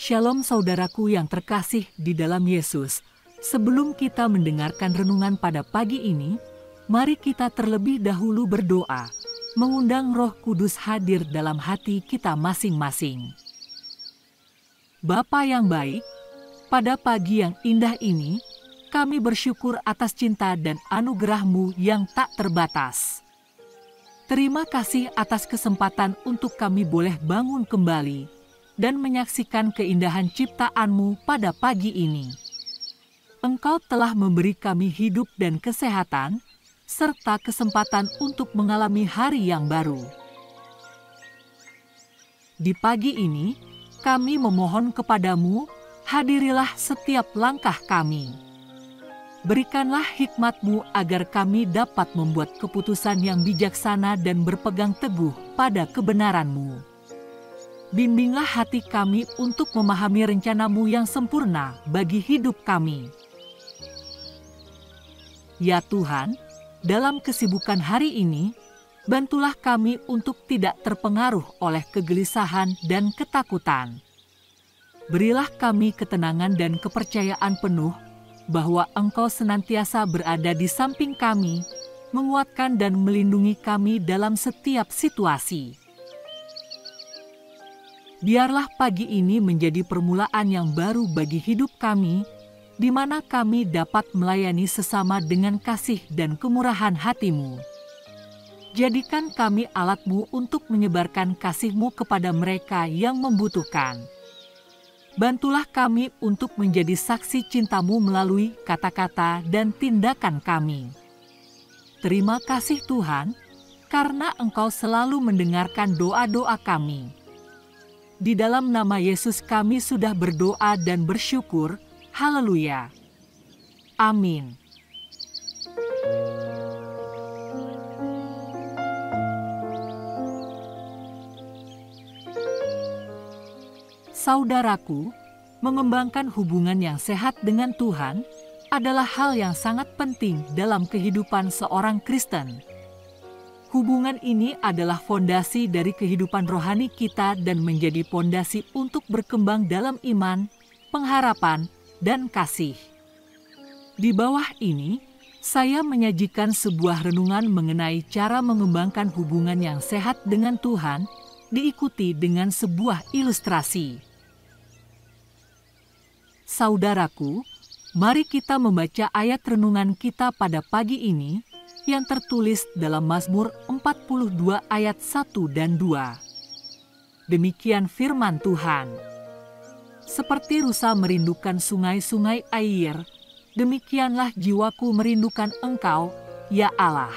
Shalom saudaraku yang terkasih di dalam Yesus. Sebelum kita mendengarkan renungan pada pagi ini, mari kita terlebih dahulu berdoa, mengundang Roh Kudus hadir dalam hati kita masing-masing. Bapa yang baik, pada pagi yang indah ini, kami bersyukur atas cinta dan anugerah-Mu yang tak terbatas. Terima kasih atas kesempatan untuk kami boleh bangun kembali dan menyaksikan keindahan ciptaan-Mu pada pagi ini. Engkau telah memberi kami hidup dan kesehatan, serta kesempatan untuk mengalami hari yang baru. Di pagi ini, kami memohon kepadamu, hadirilah setiap langkah kami. Berikanlah hikmat-Mu agar kami dapat membuat keputusan yang bijaksana dan berpegang teguh pada kebenaran-Mu. Bimbinglah hati kami untuk memahami rencana-Mu yang sempurna bagi hidup kami. Ya Tuhan, dalam kesibukan hari ini, bantulah kami untuk tidak terpengaruh oleh kegelisahan dan ketakutan. Berilah kami ketenangan dan kepercayaan penuh bahwa Engkau senantiasa berada di samping kami, menguatkan dan melindungi kami dalam setiap situasi. Biarlah pagi ini menjadi permulaan yang baru bagi hidup kami, di mana kami dapat melayani sesama dengan kasih dan kemurahan hati-Mu. Jadikan kami alat-Mu untuk menyebarkan kasih-Mu kepada mereka yang membutuhkan. Bantulah kami untuk menjadi saksi cinta-Mu melalui kata-kata dan tindakan kami. Terima kasih Tuhan, karena Engkau selalu mendengarkan doa-doa kami. Di dalam nama Yesus kami sudah berdoa dan bersyukur. Haleluya. Amin. Saudaraku, mengembangkan hubungan yang sehat dengan Tuhan adalah hal yang sangat penting dalam kehidupan seorang Kristen. Hubungan ini adalah fondasi dari kehidupan rohani kita dan menjadi fondasi untuk berkembang dalam iman, pengharapan, dan kasih. Di bawah ini, saya menyajikan sebuah renungan mengenai cara mengembangkan hubungan yang sehat dengan Tuhan, diikuti dengan sebuah ilustrasi. Saudaraku, mari kita membaca ayat renungan kita pada pagi ini, yang tertulis dalam Mazmur 42 ayat 1 dan 2. Demikian firman Tuhan. Seperti rusa merindukan sungai-sungai air, demikianlah jiwaku merindukan Engkau, ya Allah.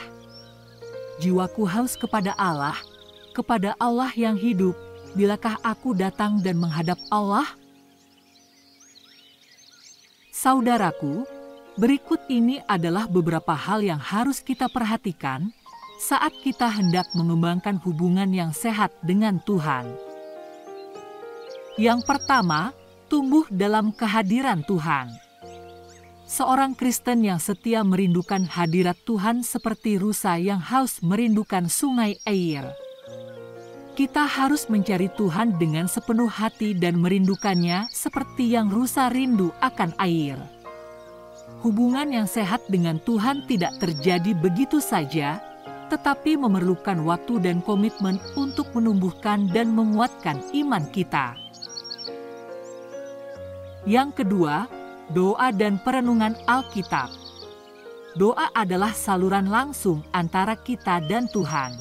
Jiwaku haus kepada Allah yang hidup. Bilakah aku datang dan menghadap Allah? Saudaraku, berikut ini adalah beberapa hal yang harus kita perhatikan saat kita hendak mengembangkan hubungan yang sehat dengan Tuhan. Yang pertama, tumbuh dalam kehadiran Tuhan. Seorang Kristen yang setia merindukan hadirat Tuhan seperti rusa yang haus merindukan sungai air. Kita harus mencari Tuhan dengan sepenuh hati dan merindukannya seperti yang rusa rindu akan air. Hubungan yang sehat dengan Tuhan tidak terjadi begitu saja, tetapi memerlukan waktu dan komitmen untuk menumbuhkan dan menguatkan iman kita. Yang kedua, doa dan perenungan Alkitab. Doa adalah saluran langsung antara kita dan Tuhan.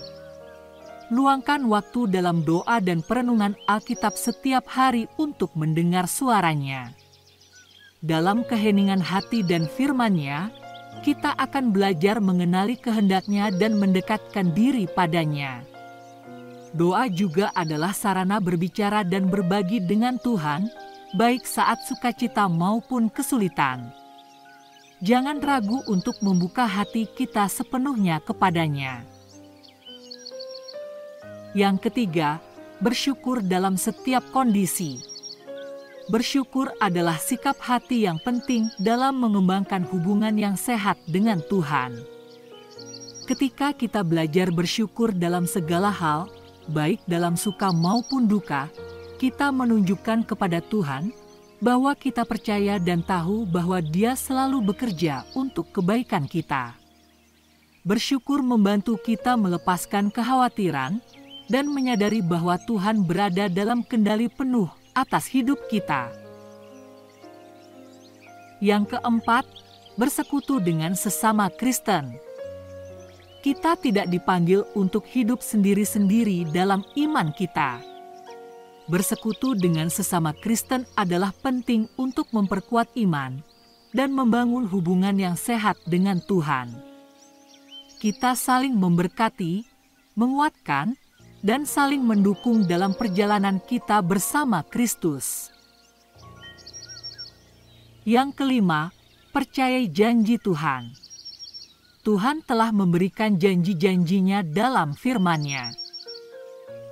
Luangkan waktu dalam doa dan perenungan Alkitab setiap hari untuk mendengar suaranya. Dalam keheningan hati dan firman-Nya, kita akan belajar mengenali kehendak-Nya dan mendekatkan diri padanya. Doa juga adalah sarana berbicara dan berbagi dengan Tuhan, baik saat sukacita maupun kesulitan. Jangan ragu untuk membuka hati kita sepenuhnya kepadanya. Yang ketiga, bersyukur dalam setiap kondisi. Bersyukur adalah sikap hati yang penting dalam mengembangkan hubungan yang sehat dengan Tuhan. Ketika kita belajar bersyukur dalam segala hal, baik dalam suka maupun duka, kita menunjukkan kepada Tuhan bahwa kita percaya dan tahu bahwa Dia selalu bekerja untuk kebaikan kita. Bersyukur membantu kita melepaskan kekhawatiran dan menyadari bahwa Tuhan berada dalam kendali penuh atas hidup kita. Yang keempat, bersekutu dengan sesama Kristen. Kita tidak dipanggil untuk hidup sendiri-sendiri dalam iman kita. Bersekutu dengan sesama Kristen adalah penting untuk memperkuat iman dan membangun hubungan yang sehat dengan Tuhan. Kita saling memberkati, menguatkan, dan saling mendukung dalam perjalanan kita bersama Kristus. Yang kelima, percayai janji Tuhan. Tuhan telah memberikan janji-janjinya dalam firman-Nya.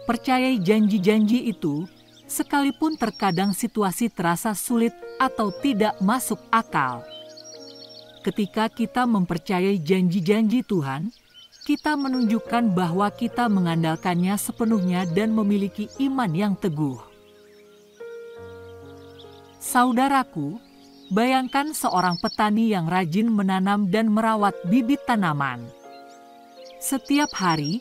Percayai janji-janji itu, sekalipun terkadang situasi terasa sulit atau tidak masuk akal. Ketika kita mempercayai janji-janji Tuhan, kita menunjukkan bahwa kita mengandalkannya sepenuhnya dan memiliki iman yang teguh. Saudaraku, bayangkan seorang petani yang rajin menanam dan merawat bibit tanaman. Setiap hari,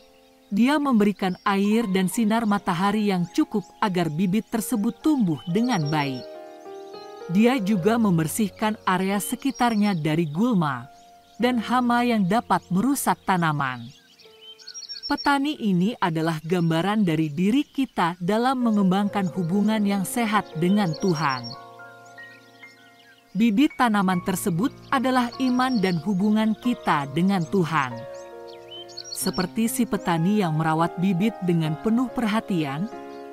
dia memberikan air dan sinar matahari yang cukup agar bibit tersebut tumbuh dengan baik. Dia juga membersihkan area sekitarnya dari gulma dan hama yang dapat merusak tanaman. Petani ini adalah gambaran dari diri kita dalam mengembangkan hubungan yang sehat dengan Tuhan. Bibit tanaman tersebut adalah iman dan hubungan kita dengan Tuhan. Seperti si petani yang merawat bibit dengan penuh perhatian,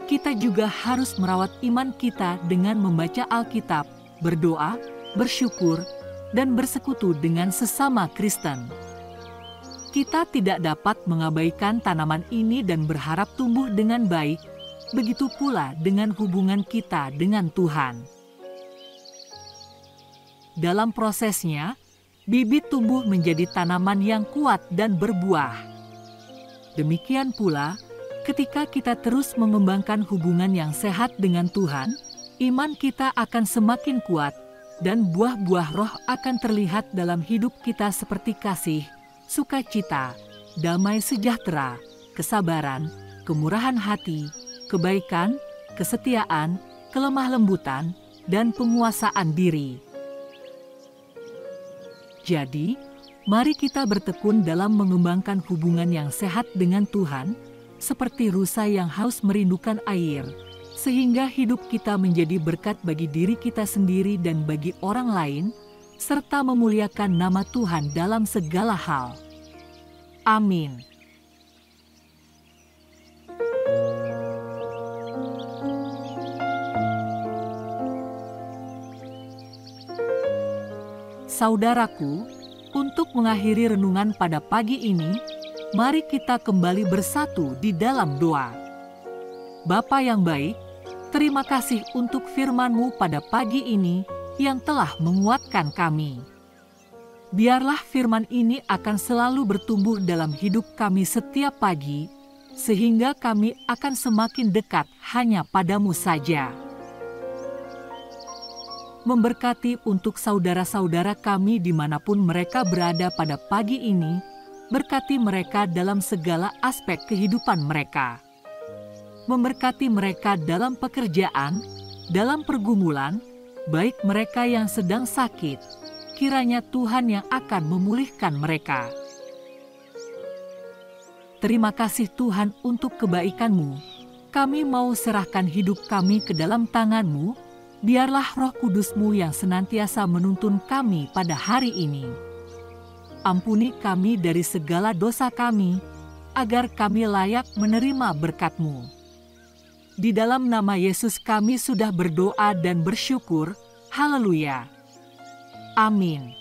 kita juga harus merawat iman kita dengan membaca Alkitab, berdoa, bersyukur, dan bersekutu dengan sesama Kristen. Kita tidak dapat mengabaikan tanaman ini dan berharap tumbuh dengan baik, begitu pula dengan hubungan kita dengan Tuhan. Dalam prosesnya, bibit tumbuh menjadi tanaman yang kuat dan berbuah. Demikian pula, ketika kita terus mengembangkan hubungan yang sehat dengan Tuhan, iman kita akan semakin kuat dan buah-buah roh akan terlihat dalam hidup kita seperti kasih, sukacita, damai sejahtera, kesabaran, kemurahan hati, kebaikan, kesetiaan, kelemah lembutan, dan penguasaan diri. Jadi, mari kita bertekun dalam mengembangkan hubungan yang sehat dengan Tuhan, seperti rusa yang haus merindukan air, sehingga hidup kita menjadi berkat bagi diri kita sendiri dan bagi orang lain, serta memuliakan nama Tuhan dalam segala hal. Amin. Saudaraku, untuk mengakhiri renungan pada pagi ini, mari kita kembali bersatu di dalam doa. Bapa yang baik, terima kasih untuk firman-Mu pada pagi ini yang telah menguatkan kami. Biarlah firman ini akan selalu bertumbuh dalam hidup kami setiap pagi, sehingga kami akan semakin dekat hanya pada-Mu saja. Memberkati untuk saudara-saudara kami dimanapun mereka berada pada pagi ini, berkati mereka dalam segala aspek kehidupan mereka. Memberkati mereka dalam pekerjaan, dalam pergumulan, baik mereka yang sedang sakit, kiranya Tuhan yang akan memulihkan mereka. Terima kasih Tuhan untuk kebaikan-Mu. Kami mau serahkan hidup kami ke dalam tangan-Mu. Biarlah Roh Kudus-Mu yang senantiasa menuntun kami pada hari ini. Ampuni kami dari segala dosa kami, agar kami layak menerima berkat-Mu. Di dalam nama Yesus kami sudah berdoa dan bersyukur. Haleluya. Amin.